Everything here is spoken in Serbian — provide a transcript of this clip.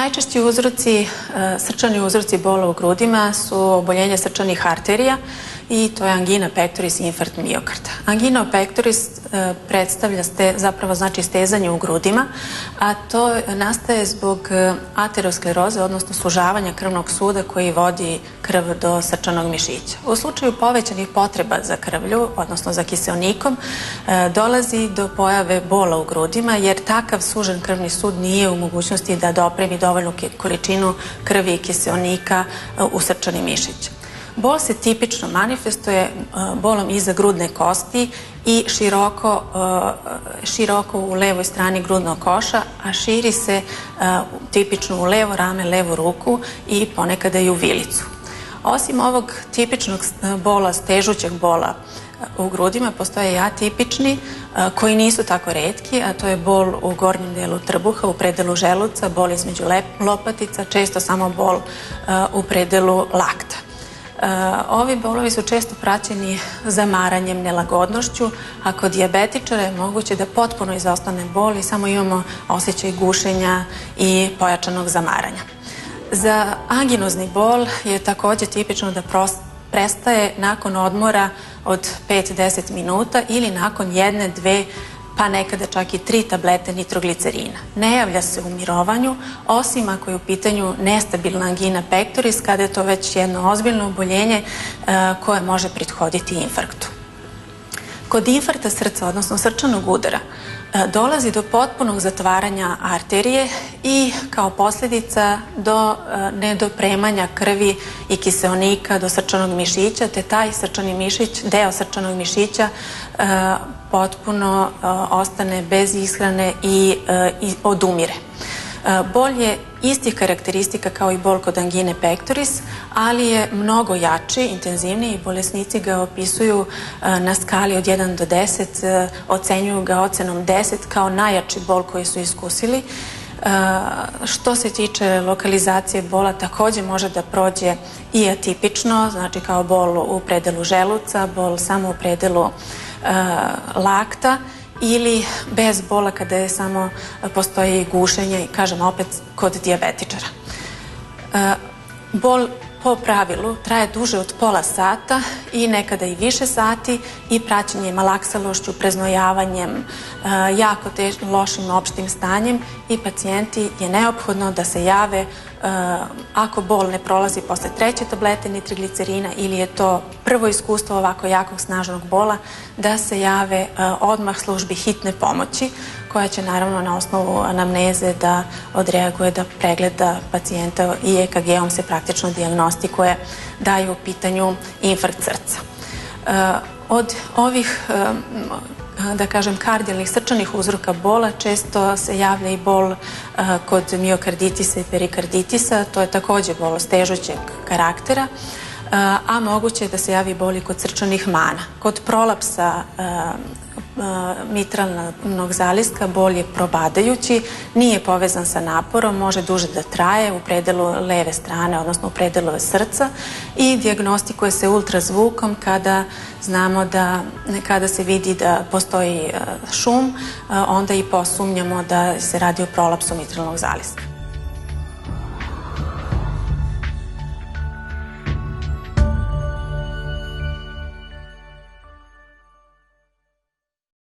Najčešći uzroci, srčani uzroci bola u grudima su oboljenje srčanih arterija i to je angina pectoris i infarkt miokarda. Angina pectoris predstavlja zapravo znači stezanje u grudima, a to nastaje zbog ateroskleroze, odnosno sužavanja krvnog suda koji vodi krv do srčanog mišića. U slučaju povećanih potreba za krvlju, odnosno za kiseonikom, dolazi do pojave bola u grudima jer takav sužen krvni sud nije u mogućnosti da dopremi dovoljnu količinu krvi i kiseonika u srčani mišić. Bol se tipično manifestuje bolom iza grudne kosti i široko u levoj strani grudnog koša, a širi se tipično u levo rame, levu ruku i ponekada i u vilicu. Osim ovog tipičnog bola, stežućeg bola u grudima, postoje i atipični koji nisu tako retki, a to je bol u gornjem delu trbuha, u predelu želuca, bol između lopatica, često samo bol u predelu lakta. Ovi bolovi su često praćeni zamaranjem, nelagodnošću, a kod dijabetičara je moguće da potpuno izostane bol i samo imamo osjećaj gušenja i pojačanog zamaranja. Za anginozni bol je takođe tipično da prestaje nakon odmora od 5-10 minuta ili nakon 1, 2, pa nekada čak i 3 tablete nitroglicerina. Ne javlja se u mirovanju, osim ako je u pitanju nestabilna angina pectoris, kada je to već jedno ozbiljno oboljenje koje može prethoditi infarktu. Kod infarkta srca, odnosno srčanog udara, dolazi do potpunog zatvaranja arterije i kao posljedica do nedopremanja krvi i kiseonika do srčanog mišića, te taj srčani mišić, deo srčanog mišića potpuno ostane bez ishrane i odumire. Bol je istih karakteristika kao i bol kod angine pectoris, ali je mnogo jači, intenzivniji i bolesnici ga opisuju na skali od 1 do 10, ocenjuju ga ocenom 10 kao najjači bol koji su iskusili. Što se tiče lokalizacije bola, takođe može da prođe i atipično, znači kao bol u predelu želuca, bol samo u predelu lakta, ili bez bola kada je samo postoji gušenje i kažem opet kod dijabetičara. Bol po pravilu traje duže od pola sata i nekada i više sati i praćenje malaksalošću, preznojavanjem, jako lošim opštim stanjem i pacijenti je neophodno da se jave ako bol ne prolazi posle 3. tablete nitroglicerina ili je to prvo iskustvo ovako jakog snažnog bola, da se jave odmah službi hitne pomoći koja će naravno na osnovu anamneze da odreaguje, da pregleda pacijenta i EKG-om se praktično dijagnostikuje da je u pitanju infarkt srca. Od ovih da kažem, kardijalnih srčanih uzroka bola često se javlja i bol kod miokarditisa i perikarditisa, to je takođe bol stežućeg karaktera, a moguće je da se javi bol i kod srčanih mana. Kod prolapsa mitralnog zaliska bol je probadajući, nije povezan sa naporom, može duže da traje u predelu leve strane, odnosno u predelu srca i dijagnostikuje se ultrazvukom kada znamo da kada se vidi da postoji šum, onda i posumnjamo da se radi o prolapsu mitralnog zaliska.